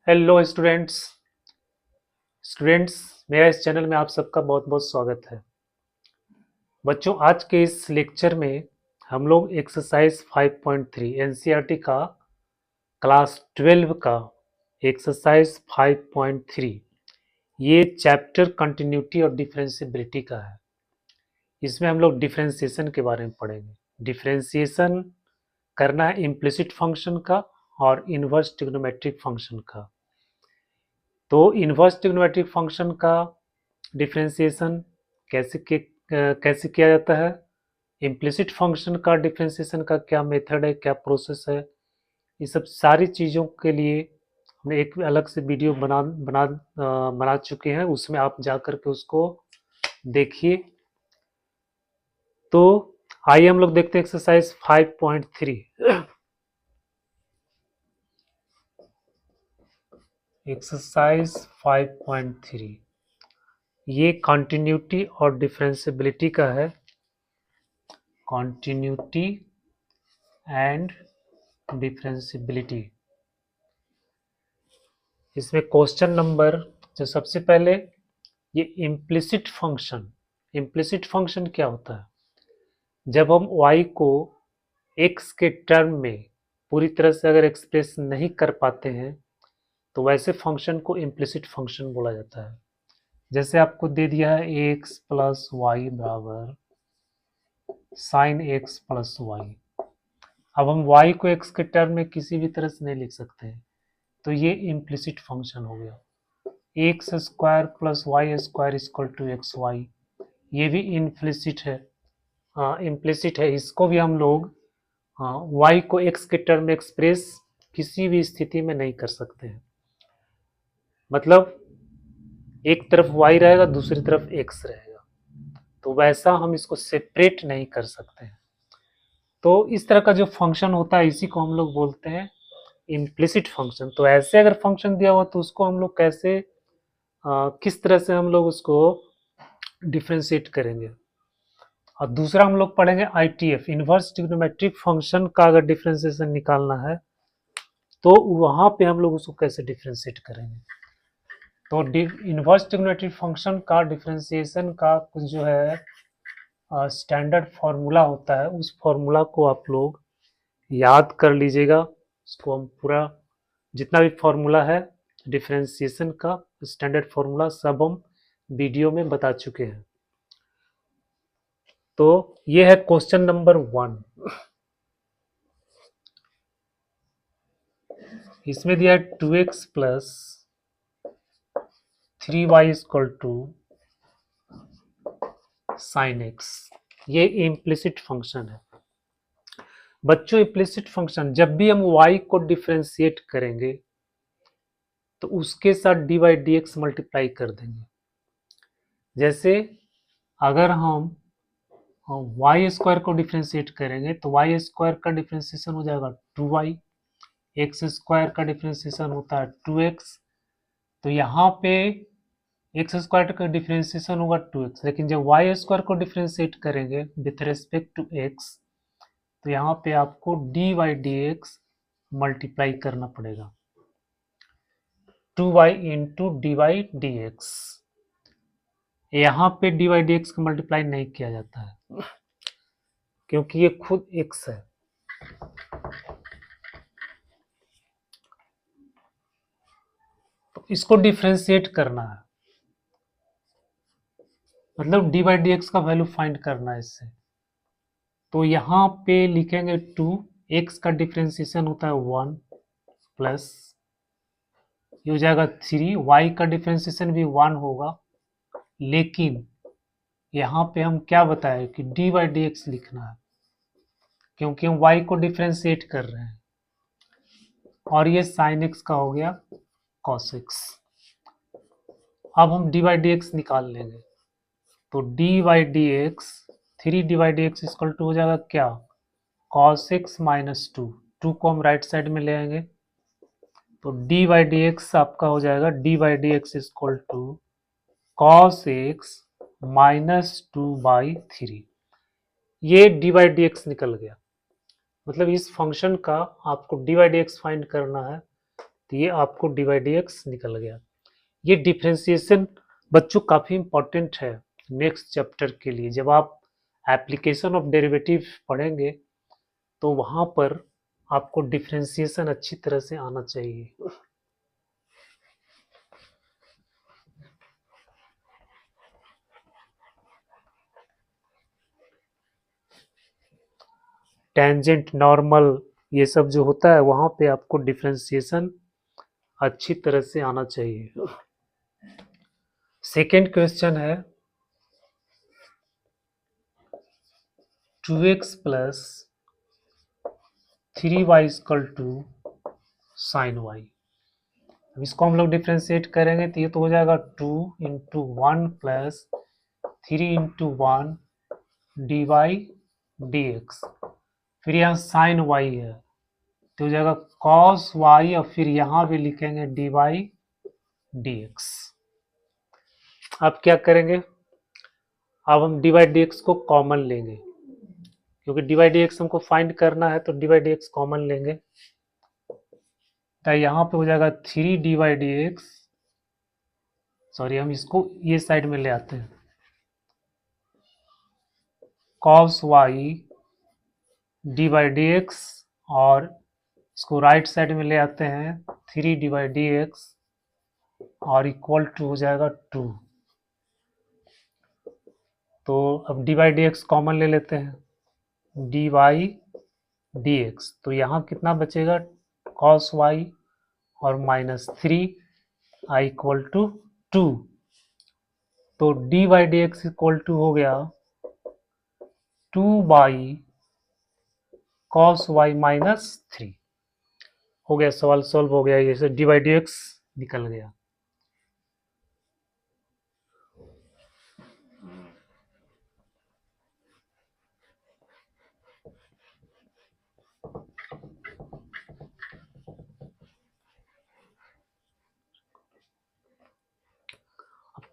Hello students मेरा इस channel में आप सबका बहुत बहुत स्वागत है। बच्चों, आज के इस लेक्चर में हम लोग एक्सरसाइज 5.3 एनसीईआरटी का क्लास 12 का एक्सरसाइज 5.3 ये चैप्टर कंटिन्यूटी और डिफरेंशिएबिलिटी का है। इसमें हम लोग डिफरेंशिएशन के बारे में पढ़ेंगे। डिफरेंशिएशन करना है इम्प्लिसिट फंक्शन का और इनवर्स ट्रिग्नोमेट्रिक फंक्शन का। तो इनवर्स ट्रिग्नोमेट्रिक फंक्शन का डिफरेंशिएशन कैसे किया जाता है, इम्प्लिसिट फंक्शन का डिफरेंशिएशन का क्या मेथड है, क्या प्रोसेस है, ये सब सारी चीज़ों के लिए हमने एक अलग से वीडियो बना चुके हैं। उसमें आप जा कर के उसको देखिए। तो आइए हम लोग देखते हैं एक्सरसाइज 5.3। एक्सरसाइज 5.3 ये कंटिन्यूटी और डिफरेंशिएबिलिटी का है। Continuity and differentiability. इसमें क्वेश्चन नंबर जो सबसे पहले ये इम्प्लिसिट फंक्शन क्या होता है? जब हम y को x के टर्म में पूरी तरह से अगर एक्सप्रेस नहीं कर पाते हैं तो वैसे फंक्शन को इम्प्लिसिट फंक्शन बोला जाता है। जैसे आपको दे दिया है x प्लस वाई बराबर साइन एक्स प्लस वाई। अब हम y को x के टर्म में किसी भी तरह से नहीं लिख सकते हैं, तो ये इम्प्लिसिट फंक्शन हो गया। X square plus y square equal to x y, ये भी इम्प्लिसिट है। इम्प्लिसिट है, इसको भी हम लोग y को x के टर्म में एक्सप्रेस किसी भी स्थिति में नहीं कर सकते हैं। मतलब एक तरफ y रहेगा, दूसरी तरफ x रहेगा, तो वैसा हम इसको सेपरेट नहीं कर सकते हैं। तो इस तरह का जो फंक्शन होता है इसी को हम लोग बोलते हैं इम्प्लिसिट फंक्शन। तो ऐसे अगर फंक्शन दिया हुआ तो उसको हम लोग कैसे किस तरह से हम लोग उसको डिफ्रेंशिएट करेंगे। और दूसरा हम लोग पढ़ेंगे ITF, इनवर्स ट्रिग्नोमेट्रिक फंक्शन का अगर डिफ्रेंशिएशन निकालना है तो वहां पे हम लोग उसको कैसे डिफ्रेंशिएट करेंगे। तो इनवर्स ट्रिग्नोमेट्रिक फंक्शन का डिफ्रेंशिएशन का कुछ जो है स्टैंडर्ड फॉर्मूला होता है, उस फॉर्मूला को आप लोग याद कर लीजिएगा। उसको हम पूरा जितना भी फॉर्मूला है डिफरेंशिएशन का स्टैंडर्ड फॉर्मूला सब हम वीडियो में बता चुके हैं। तो ये है क्वेश्चन नंबर 1। इसमें दिया है 2x plus 3y equal to sine x. ये इम्प्लिसिट फंक्शन है। बच्चों, इम्प्लिसिट फंक्शन जब भी हम y को डिफरेंशिएट करेंगे तो उसके साथ dy dx मल्टीप्लाई कर देंगे। जैसे अगर हम वाई स्क्वायर को डिफ्रेंशिएट करेंगे तो वाई स्क्वायर का डिफ्रेंशिएशन हो जाएगा 2y, एक्स स्क्वायर का डिफ्रेंशिएशन होता है 2x। तो यहाँ पे एक्स स्क्वायर का डिफ्रेंशिएशन होगा 2x, लेकिन जब वाई स्क्वायर को डिफ्रेंशिएट करेंगे विथ रेस्पेक्ट टू x तो यहाँ पे आपको dy dx मल्टीप्लाई करना पड़ेगा, 2y इंटू dy dx। यहाँ पे dy dx को मल्टीप्लाई नहीं किया जाता है क्योंकि ये खुद x है। तो इसको डिफ्रेंशिएट करना है, मतलब डी बाई डी एक्स का वैल्यू फाइंड करना है इससे। तो यहाँ पे लिखेंगे 2, एक्स का डिफ्रेंशिएशन होता है 1 प्लस ये हो जाएगा 3, वाई का डिफ्रेंशिएशन भी 1 होगा, लेकिन यहाँ पे हम क्या बताए कि डी बाई डी एक्स लिखना है क्योंकि हम वाई को डिफ्रेंशिएट कर रहे हैं। और ये साइन एक्स का हो गया कॉस एक्स। अब हम डी बाई डी एक्स निकाल लेंगे, तो d by d x 3 d by d x equal to हो जाएगा क्या, कॉस एक्स माइनस 2 को हम राइट साइड में ले आएंगे तो डी बाई डी एक्स आपका हो जाएगा d by d x equal to cos x minus 2/3। ये डी बाई डी एक्स निकल गया। मतलब इस फंक्शन का आपको D by d x find करना है तो ये आपको dy dx निकल गया। ये डिफरेंशिएशन बच्चों काफ़ी इम्पोर्टेंट है नेक्स्ट चैप्टर के लिए। जब आप एप्लीकेशन ऑफ डेरिवेटिव पढ़ेंगे तो वहाँ पर आपको डिफरेंशिएशन अच्छी तरह से आना चाहिए। टेंजेंट, नॉर्मल, ये सब जो होता है वहाँ पे आपको डिफरेंशिएशन अच्छी तरह से आना चाहिए। सेकेंड क्वेश्चन है 2x plus 3y equal to sine y. अब इसको हम लोग डिफ्रेंशिएट करेंगे तो ये तो हो जाएगा 2 into 1 plus 3 into 1 d y d x. फिर यहाँ साइन वाई है तो हो जाएगा कॉस वाई, और फिर यहाँ भी लिखेंगे डी वाई डी एक्स। अब क्या करेंगे, अब हम डी वाई डी एक्स को कॉमन लेंगे, क्योंकि डी वाई डी एक्स हमको फाइंड करना है तो d y d x common लेंगे। तो यहाँ पे हो जाएगा 3 d y d x, sorry हम इसको ये साइड में ले आते हैं, cos y d y d x, और इसको राइट साइड में ले आते हैं 3 डी वाई डी एक्स, और इक्वल टू हो जाएगा 2। तो अब d y d x common ले लेते हैं, डी वाई डी एक्स, तो यहाँ कितना बचेगा कॉस वाई और माइनस 3 आई इक्वल टू 2। तो d y d x equal to हो गया 2 बाई कॉस वाई माइनस 3। हो गया, सवाल सॉल्व हो गया, ये डी वाई डी एक्स निकल गया।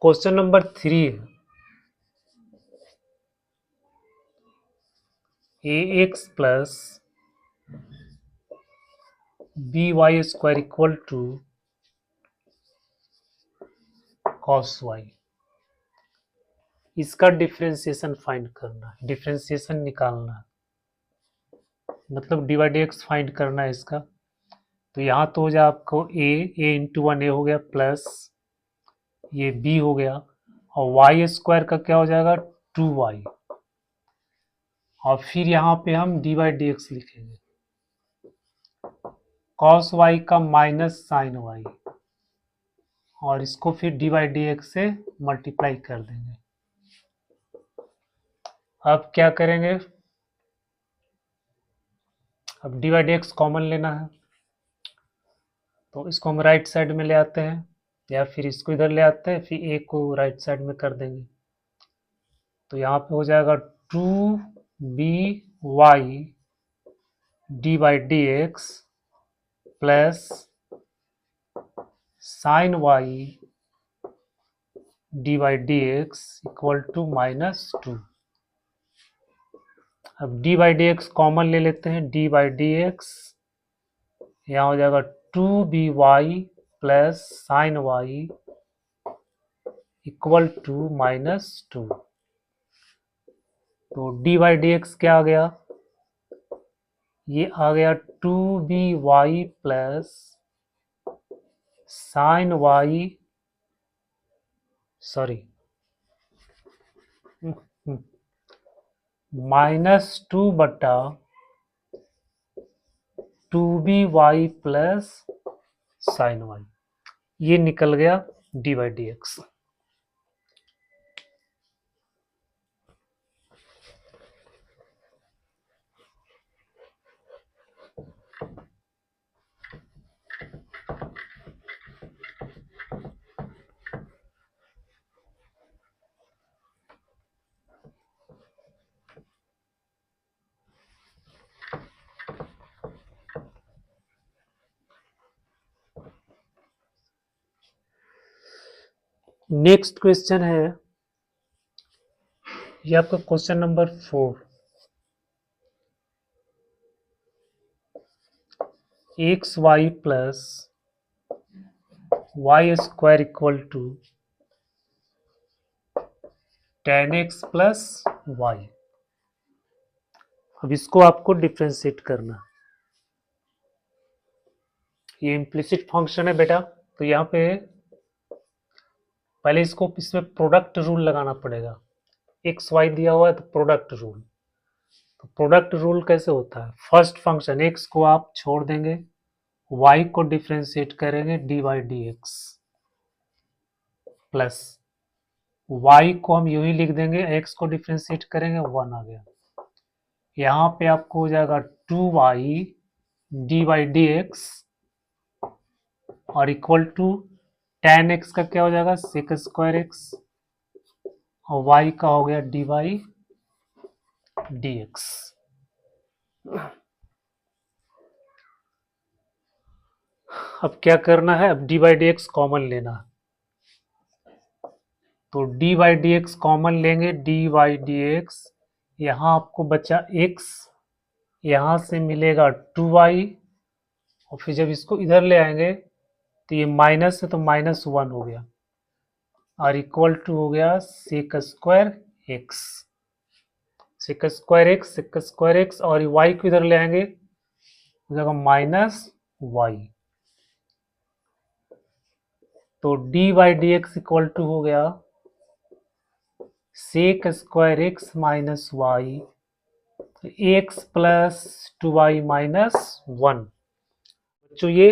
क्वेश्चन नंबर 3 है, a x plus b y square equal to cos y. इसका डिफ्रेंशिएशन फाइंड करना है, डिफ्रेंशिएशन निकालना है, मतलब d y d x find करना है इसका। तो यहाँ तो हो जाए आपको ए इंटू 1 ए हो गया, प्लस ये बी हो गया, और वाई स्क्वायर का क्या हो जाएगा 2y, और फिर यहाँ पे हम डी वाई डी एक्स लिखेंगे, कॉस वाई का माइनस साइन वाई, और इसको फिर डी वाई डी एक्स से मल्टीप्लाई कर देंगे। अब क्या करेंगे, अब d y d x common लेना है, तो इसको हम राइट साइड में ले आते हैं, या फिर इसको इधर ले आते हैं, फिर ए को राइट साइड में कर देंगे। तो यहाँ पे हो जाएगा 2by d y d x plus sine y d y d x equal to -2। अब d y d x common ले लेते हैं, डी वाई डी एक्स यहाँ हो जाएगा 2by plus sine y equal to -2। तो डी वाई डी एक्स क्या आ गया, ये आ गया 2by plus sine Y, sorry -2 बटा 2by प्लस साइन वाई, ये निकल गया d y d x. Next question है, ये आपका question number 4, x y plus y square equal to 10x plus y. अब इसको आपको डिफ्रेंशिएट करना। ये इम्प्लिसिट फंक्शन है बेटा, तो यहाँ पे पहले इसमें प्रोडक्ट रूल लगाना पड़ेगा। एक्स वाई दिया हुआ है तो प्रोडक्ट रूल। तो प्रोडक्ट रूल कैसे होता है? फर्स्ट फंक्शन एक्स को आप छोड़ देंगे, वाई को डिफ्रेंशिएट करेंगे d y d x, plus y को हम यूं ही लिख देंगे, एक्स को डिफ्रेंशिएट करेंगे, 1 आ गया। यहाँ पे आपको हो जाएगा 2y d y d x और इक्वल टू tan x का क्या हो जाएगा, सेक स्क्वायर एक्स, और y का हो गया डी वाई डी एक्स। अब क्या करना है, अब d y d x common लेना। तो d y d x common लेंगे, डी वाई डी एक्स, यहाँ आपको बचा x, यहाँ से मिलेगा 2y, और फिर जब इसको इधर ले आएंगे तो ये माइनस है तो -1 हो गया, और इक्वल टू हो गया sec square x, sec square x, sec square x, और y को इधर ले आएंगे हो जाएगा -y। तो d y d x equal to हो गया sec square x minus y, x plus 2y minus 1। तो ये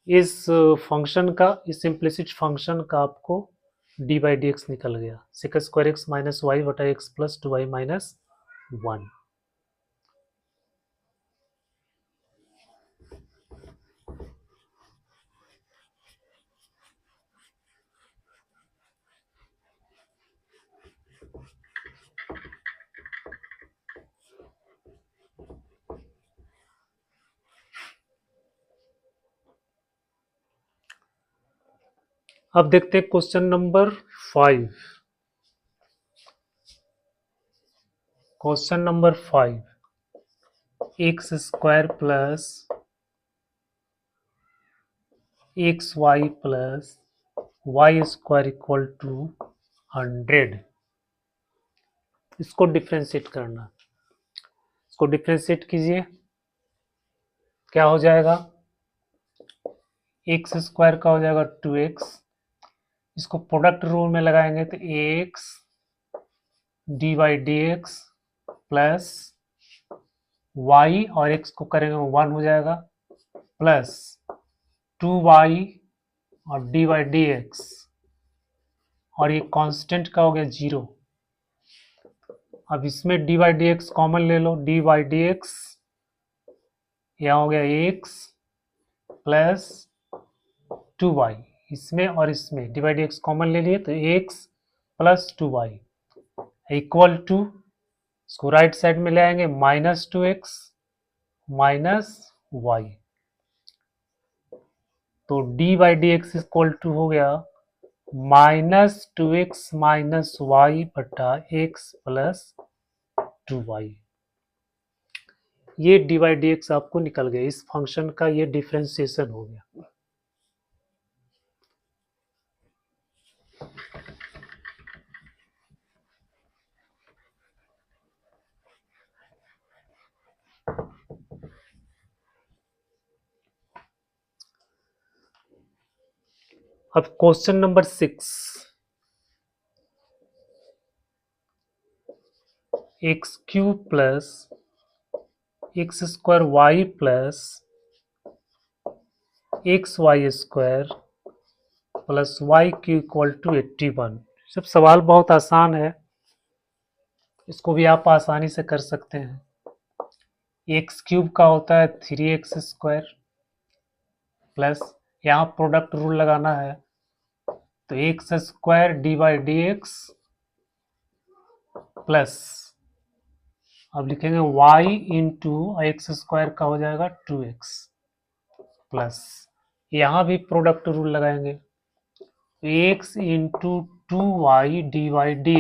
इस फंक्शन का, इस इम्प्लिसिट फंक्शन का आपको डी बाई डी एक्स निकल गया, sec square x minus y बटा एक्स प्लस 2y माइनस 1। अब देखते हैं question number 5। Question number 5, x square plus x y plus y square equal to 100। इसको डिफ्रेंशिएट करना। इसको डिफ्रेंशिएट कीजिए, क्या हो जाएगा, एक्स स्क्वायर का हो जाएगा 2x, इसको प्रोडक्ट रूल में लगाएंगे तो x d y d x plus y, और एक्स को करेंगे 1 हो जाएगा, प्लस 2y और डी वाई डी एक्स, और ये कांस्टेंट का हो गया 0। अब इसमें d y d x common ले लो, डी वाई डी एक्स यहाँ हो गया एक्स प्लस 2y, इसमें और इसमें d y d x common ले लिए तो x plus 2y equal to, इसको राइट साइड में ले आएंगे -2x माइनस वाई। तो d by d x equal to हो गया -2x माइनस वाई बटा एक्स प्लस 2y। ये डी बाई डी एक्स आपको निकल गया, इस फंक्शन का ये डिफरेंशिएशन हो गया। अब question number 6, x cube plus x square y plus x y square plus y cube equal to 81। सब सवाल बहुत आसान है, इसको भी आप आसानी से कर सकते हैं। एक्स क्यूब का होता है 3x स्क्वायर, प्लस यहाँ प्रोडक्ट रूल लगाना है तो x square D by d x plus, अब लिखेंगे y इंटू एक्स स्क्वायर का हो जाएगा 2x, प्लस यहाँ भी प्रोडक्ट रूल लगाएंगे, x into 2y d y d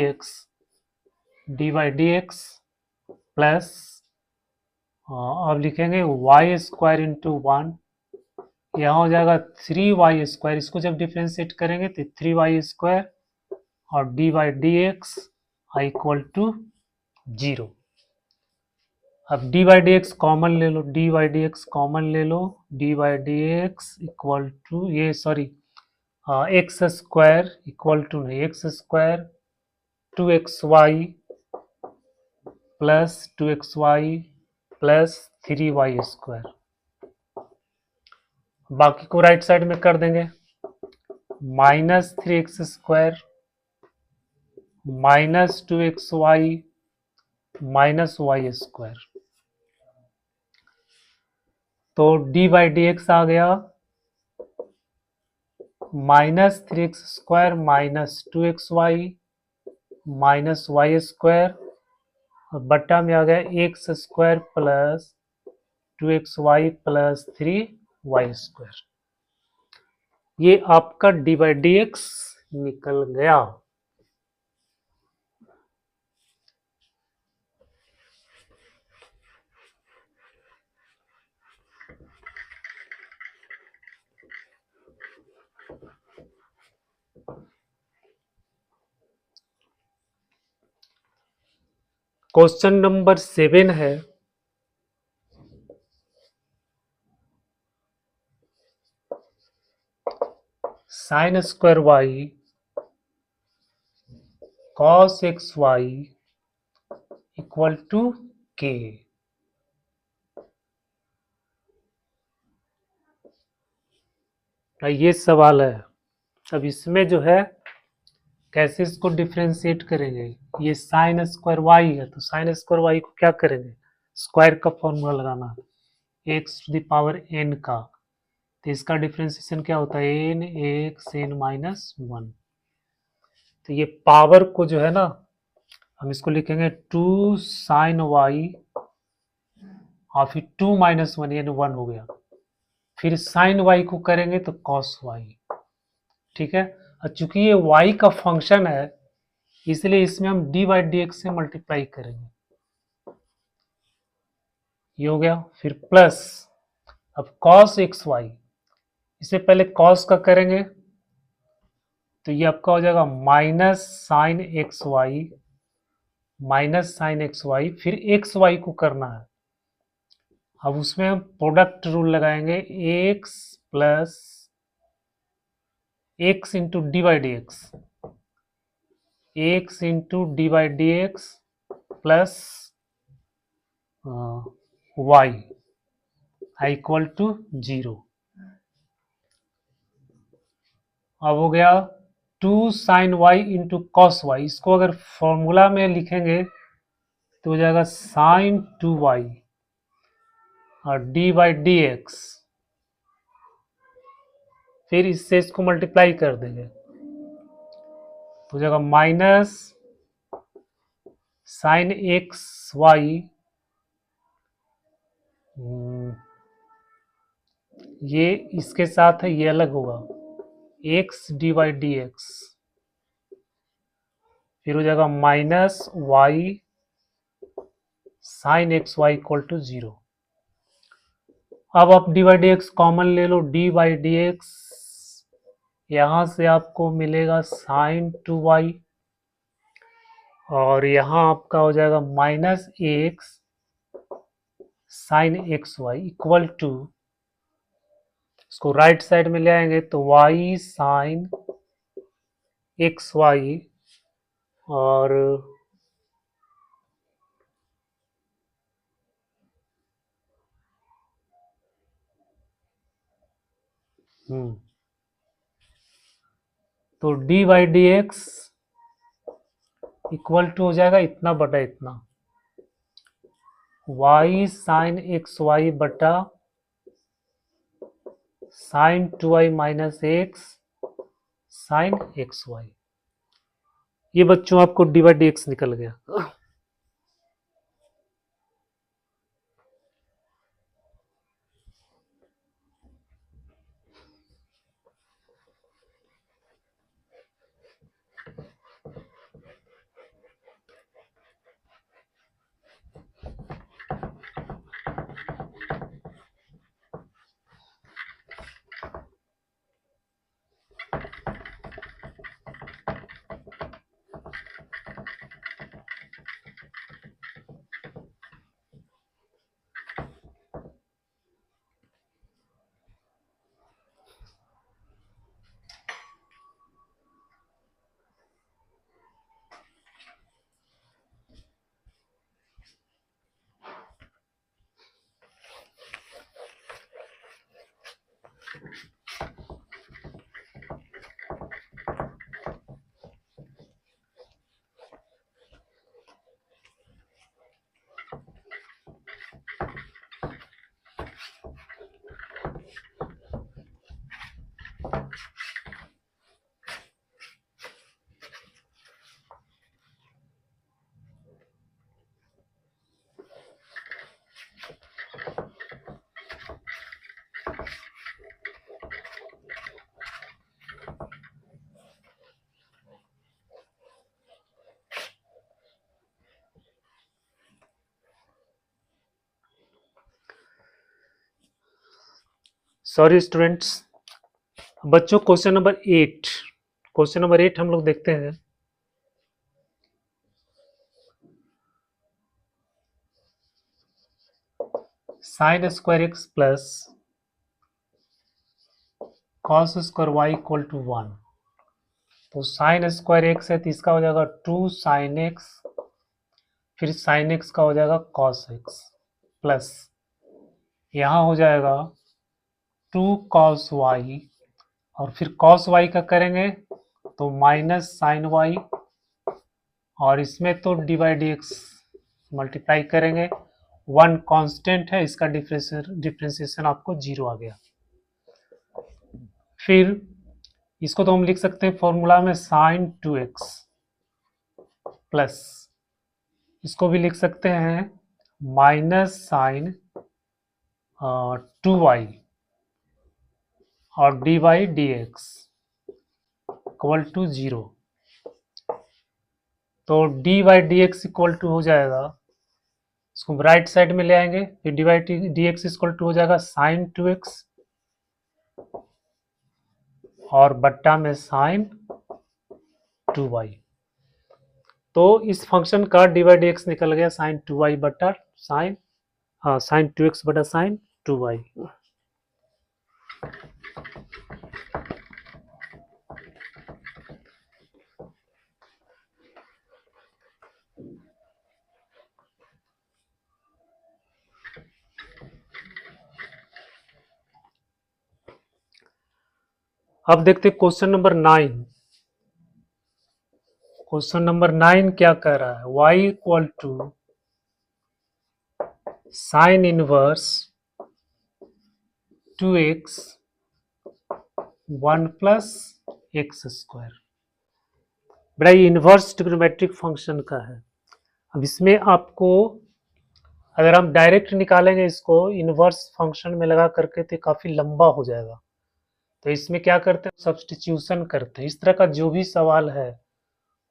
x plus, अब लिखेंगे y स्क्वायर इंटू 1 यहाँ हो जाएगा 3y², इसको जब डिफ्रेंशिएट करेंगे तो 3y² और d by d x equal to 0। अब d by d x common ले लो, d by d x common ले लो, d by d x equal to ये सॉरी x² इक्वल टू नहीं x² 2xy plus 2xy plus 3y²। बाकी को right side में कर देंगे, -3x² minus 2xy minus y²। तो डी बाई डी एक्स आ गया -3x² minus 2xy minus y² बट्टा में आ गया x² plus 2xy plus 3y²। ये आपका डी बाई डी एक्स निकल गया। क्वेश्चन नंबर 7 है, sin² cos xy equal to k। ये सवाल है। अब इसमें जो है कैसे इसको डिफ्रेंशिएट करेंगे, ये sin² है तो sin² को क्या करेंगे, स्क्वायर का फॉर्मूला लगाना है x⁴n का, तो इसका डिफ्रेंशिएशन क्या होता है n x n-1। तो ये पावर को जो है ना हम इसको लिखेंगे 2 sin y और फिर 2 - 1 यानी 1 हो गया, फिर sin y को करेंगे तो cos y। ठीक है, और चूंकि ये y का फंक्शन है इसलिए इसमें हम डी बाई डी एक्स से मल्टीप्लाई करेंगे, ये हो गया। फिर प्लस अब cos xy, इससे पहले cos का करेंगे तो ये आपका हो जाएगा माइनस sin xy फिर xy को करना है। अब उसमें हम प्रोडक्ट रूल लगाएंगे, x plus x into d by d x, x into d by d x plus y equal to 0। अब हो गया 2 sin y इंटू कॉस वाई, इसको अगर फॉर्मूला में लिखेंगे तो हो जाएगा sin 2y और डी बाई डी एक्स, फिर इससे इसको मल्टीप्लाई कर देंगे तो हो जाएगा माइनस sin xy ये इसके साथ है, ये अलग होगा x d by d x, फिर हो जाएगा minus y sin xy equal to 0। अब आप d by d x common ले लो, डी बाई डी एक्स यहां से आपको मिलेगा sin 2y और यहाँ आपका हो जाएगा minus x sin xy equal to, इसको राइट साइड में ले आएंगे तो y sin xy और तो d by d x equal to हो जाएगा इतना बटा इतना, y sin xy बटा sin 2y minus x sin xy। ये बच्चों आपको डी बाई डी एक्स निकल गया। सॉरी स्टूडेंट्स, बच्चों क्वेश्चन नंबर 8 हम लोग देखते हैं। Sine square x plus cos square y equal to 1। तो साइन स्क्वायर एक्स है तो इसका हो जाएगा 2 साइन एक्स, फिर साइन एक्स का हो जाएगा कॉस एक्स, प्लस यहाँ हो जाएगा 2 कॉस वाई, और फिर कॉस वाई का करेंगे तो माइनस साइन वाई, और इसमें तो d by d x multiply करेंगे, 1 कांस्टेंट है, इसका डिफ्रेंसिएशन आपको 0 आ गया। फिर इसको तो हम लिख सकते हैं फॉर्मूला में साइन 2x प्लस, इसको भी लिख सकते हैं माइनस साइन 2y और d y d x equal to 0। तो d y d x equal to हो जाएगा, इसको राइट साइड में ले आएंगे, फिर d y d x equal to हो जाएगा साइन 2x और बट्टा में साइन 2y। तो इस फंक्शन का डी वाई डी एक्स निकल गया साइन 2y बट्टा साइन, हाँ साइन 2x बटा साइन 2y। अब देखते क्वेश्चन नंबर 9। क्वेश्चन नंबर 9 क्या कह रहा है, y equal to sine inverse 2x 1 plus x square. बड़ा ये इनवर्स ट्रिग्नोमेट्रिक फंक्शन का है। अब इसमें आपको अगर हम डायरेक्ट निकालेंगे इसको इनवर्स फंक्शन में लगा करके तो काफ़ी लंबा हो जाएगा। तो इसमें क्या करते हैं, सब्स्टिट्यूशन करते हैं। इस तरह का जो भी सवाल है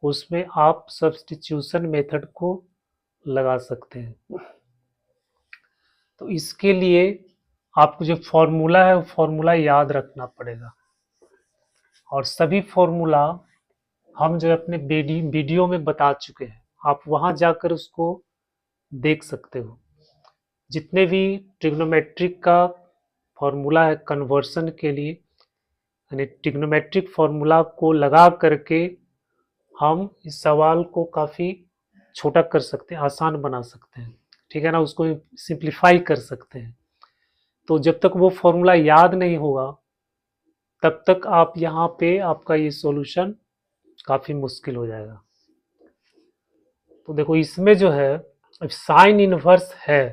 उसमें आप सब्स्टिट्यूशन मेथड को लगा सकते हैं। तो इसके लिए आपको जो फॉर्मूला है वो फॉर्मूला याद रखना पड़ेगा, और सभी फॉर्मूला हम जो अपने वीडियो में बता चुके हैं, आप वहां जाकर उसको देख सकते हो। जितने भी ट्रिग्नोमेट्रिक का फॉर्मूला है कन्वर्सन के लिए, यानी ट्रिग्नोमेट्रिक फॉर्मूला को लगा करके हम इस सवाल को काफ़ी छोटा कर सकते हैं, आसान बना सकते हैं, ठीक है ना, उसको सिंप्लीफाई कर सकते हैं। तो जब तक वो फॉर्मूला याद नहीं होगा तब तक आप यहाँ पे आपका ये सॉल्यूशन काफ़ी मुश्किल हो जाएगा। तो देखो इसमें जो है अब साइन इनवर्स है,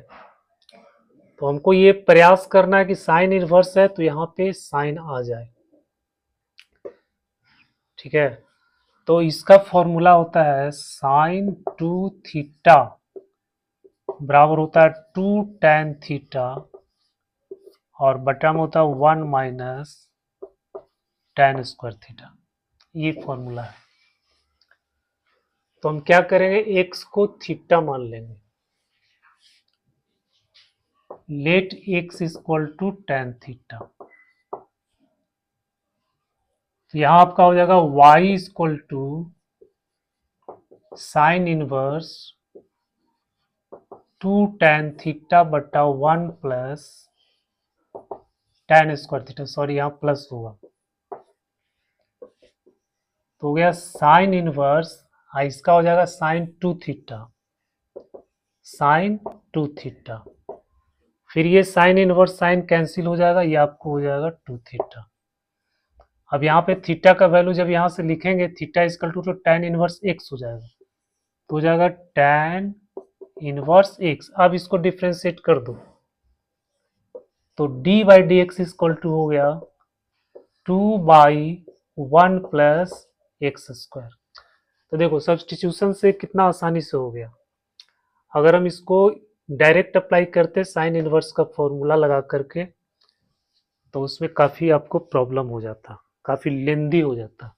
तो हमको ये प्रयास करना है कि साइन इनवर्स है तो यहाँ पे साइन आ जाए, ठीक है। तो इसका फॉर्मूला होता है साइन 2 थीटा बराबर होता है 2 tan थीटा, और बटा में होता है 1 माइनस tan स्क्वायर थीटा। ये फॉर्मूला है। तो हम क्या करेंगे, x को थीटा मान लेंगे, let x equal to tan theta. तो यहां आपका हो जाएगा y equal to sine inverse 2 tan theta बटा 1 plus tan square theta, sorry यहाँ प्लस होगा, तो हो गया साइन इनवर्स, इसका हो जाएगा साइन 2 थीटा, साइन 2 थीटा। फिर ये साइन इनवर्स साइन कैंसिल हो जाएगा, ये आपको हो जाएगा 2 थीटा। अब यहाँ पे थीटा का वैल्यू जब यहाँ से लिखेंगे theta equal to tan inverse x हो जाएगा, तो हो जाएगा tan इनवर्स एक्स। अब इसको डिफ्रेंशिएट कर दो तो d by d x equal to हो गया 2 बाई 1 प्लस एक्स स्क्वायर। तो देखो सब्स्टिट्यूशन से कितना आसानी से हो गया। अगर हम इसको डायरेक्ट अप्लाई करते साइन इनवर्स का फॉर्मूला लगा करके तो उसमें काफ़ी आपको प्रॉब्लम हो जाता, काफ़ी लेंदी हो जाता।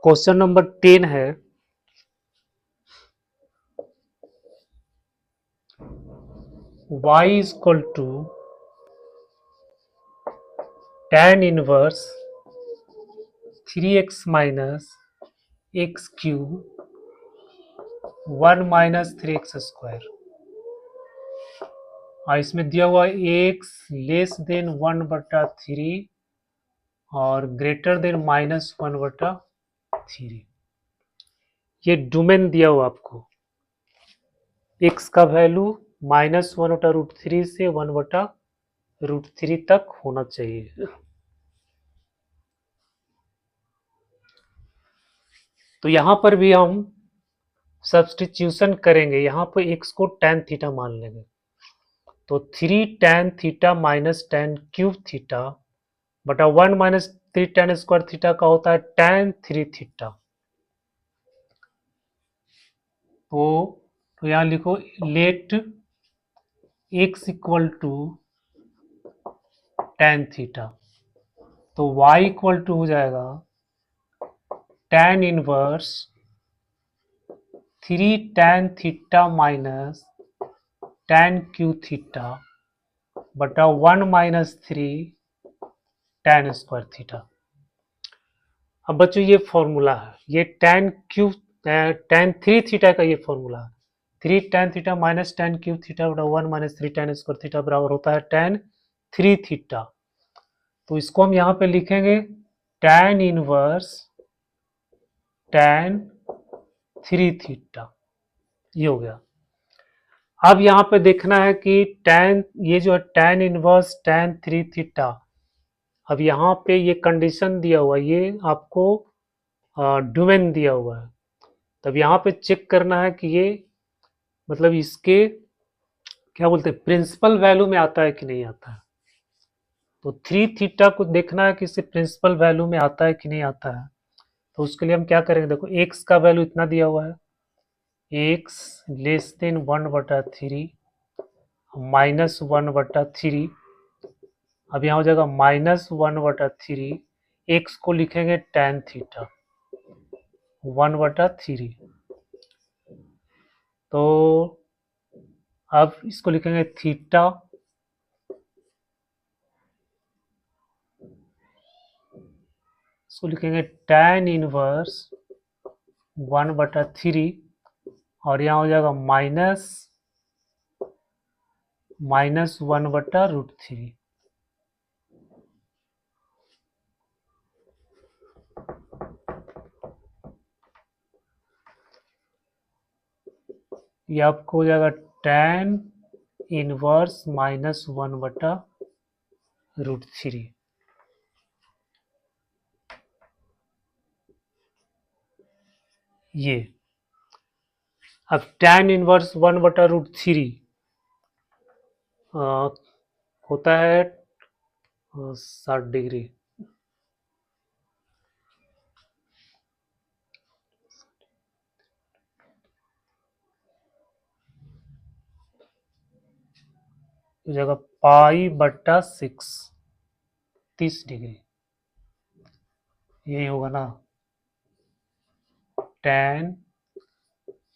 क्वेश्चन नंबर 10 है, y is equal to tan inverse 3x minus x cube 1 minus 3x square। और इसमें दिया हुआ x लेस देन 1/3 और ग्रेटर देन -1/3। ये डोमेन दिया हुआ आपको, x का वैल्यू -1/√3 से 1/√3 तक होना चाहिए। तो यहां पर भी हम सब्स्टिट्यूशन करेंगे, यहाँ पर x को tan थीटा मान लेंगे, तो 3 tan theta minus tan cube theta बटा 1 माइनस 3 tan स्क्वायर थीटा का होता है tan 3 थीटा। तो यहाँ लिखो let x equal to tan theta, तो y इक्वल टू हो जाएगा tan inverse 3 tan theta minus tan cube theta बटा 1 माइनस 3 tan स्क्वायर थीटा। अब बच्चों ये फॉर्मूला है, ये tan 3 थीटा का ये फॉर्मूला है। 3 tan theta minus tan cube theta बटा 1 माइनस 3 tan स्क्वायर थीटा बराबर होता है tan 3 थीटा। तो इसको हम यहाँ पे लिखेंगे tan इनवर्स tan 3 थीटा, ये हो गया। अब यहाँ पे देखना है कि tan, ये जो है tan इनवर्स tan 3 थीटा, अब यहाँ पे ये कंडीशन दिया हुआ है, ये आपको डोमेन दिया हुआ है, तब यहाँ पे चेक करना है कि ये मतलब इसके क्या बोलते हैं प्रिंसिपल वैल्यू में आता है कि नहीं आता है। तो 3 थीटा को देखना है कि इससे प्रिंसिपल वैल्यू में आता है कि नहीं आता है। तो उसके लिए हम क्या करेंगे, देखो x का वैल्यू इतना दिया हुआ है, x लेस देन 1/3 -1/3। अब यहाँ हो जाएगा -1/3, x को लिखेंगे tan थीटा 1/3। तो अब इसको लिखेंगे थीटा, इसको लिखेंगे tan इनवर्स 1/3 और यहाँ हो जाएगा -1/√3। ये आपको हो जाएगा tan इनवर्स -1/√3। ये अब tan इनवर्स 1/√3 होता है 60 डिग्री। हो जाएगा π/6 30 डिग्री, यही होगा ना। tan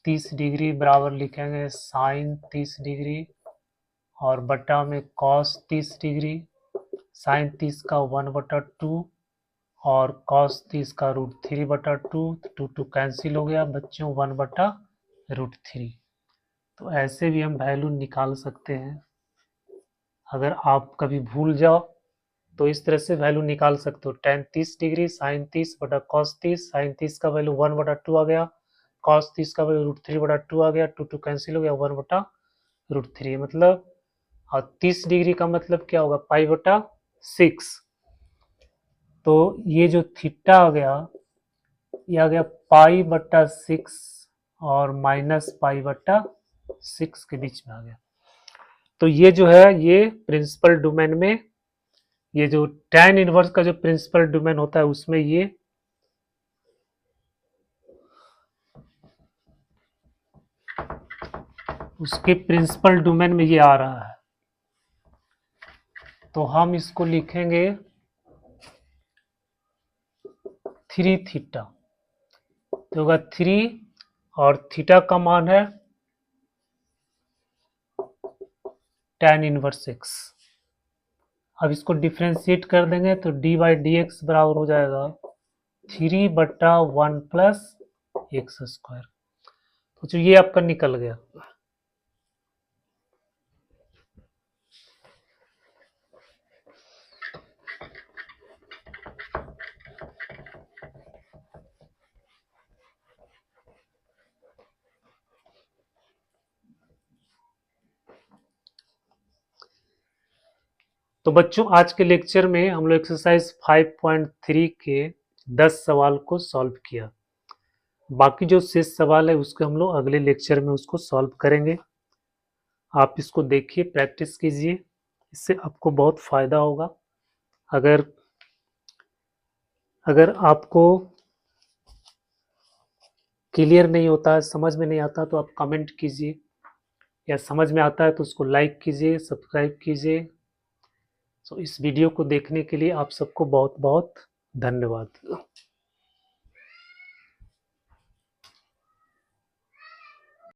30 डिग्री बराबर लिखेंगे sin 30 डिग्री और बटा में cos 30 डिग्री, sin 30 का 1/2 और cos 30 का √3/2, 2 कैंसिल हो गया बच्चों 1/√3। तो ऐसे भी हम वैल्यू निकाल सकते हैं, अगर आप कभी भूल जाओ तो इस तरह से वैल्यू निकाल सकते हो। tan 30 डिग्री sin 30 बटा cos 30, sin 30 का वैल्यू 1/2 आ गया, cos 30 का वैल्यू √3/2 आ गया, 2 कैंसिल हो गया 1/√3, मतलब और 30 डिग्री का मतलब क्या होगा π/6। तो ये जो थीटा आ गया, ये आ गया π/6 और -π/6 के बीच में आ गया। तो ये जो है ये प्रिंसिपल डोमेन में, ये जो tan इनवर्स का जो प्रिंसिपल डोमेन होता है उसमें ये उसके प्रिंसिपल डोमेन में ये आ रहा है। तो हम इसको लिखेंगे 3 थीटा, तो होगा 3 और थीटा का मान है tan इनवर्स x। अब इसको डिफ्रेंशिएट कर देंगे तो डी बाई डी एक्स बराबर हो जाएगा 3/1 प्लस एक्स स्क्वायर। तो जो ये आपका निकल गया। तो बच्चों आज के लेक्चर में हम लोग एक्सरसाइज 5.3 के 10 सवाल को सॉल्व किया। बाकी जो शेष सवाल है उसको हम लोग अगले लेक्चर में उसको सॉल्व करेंगे। आप इसको देखिए, प्रैक्टिस कीजिए, इससे आपको बहुत फायदा होगा। अगर अगर आपको क्लियर नहीं होता है, समझ में नहीं आता, तो आप कमेंट कीजिए, या समझ में आता है तो उसको लाइक कीजिए, सब्सक्राइब कीजिए। तो इस वीडियो को देखने के लिए आप सबको बहुत बहुत धन्यवाद।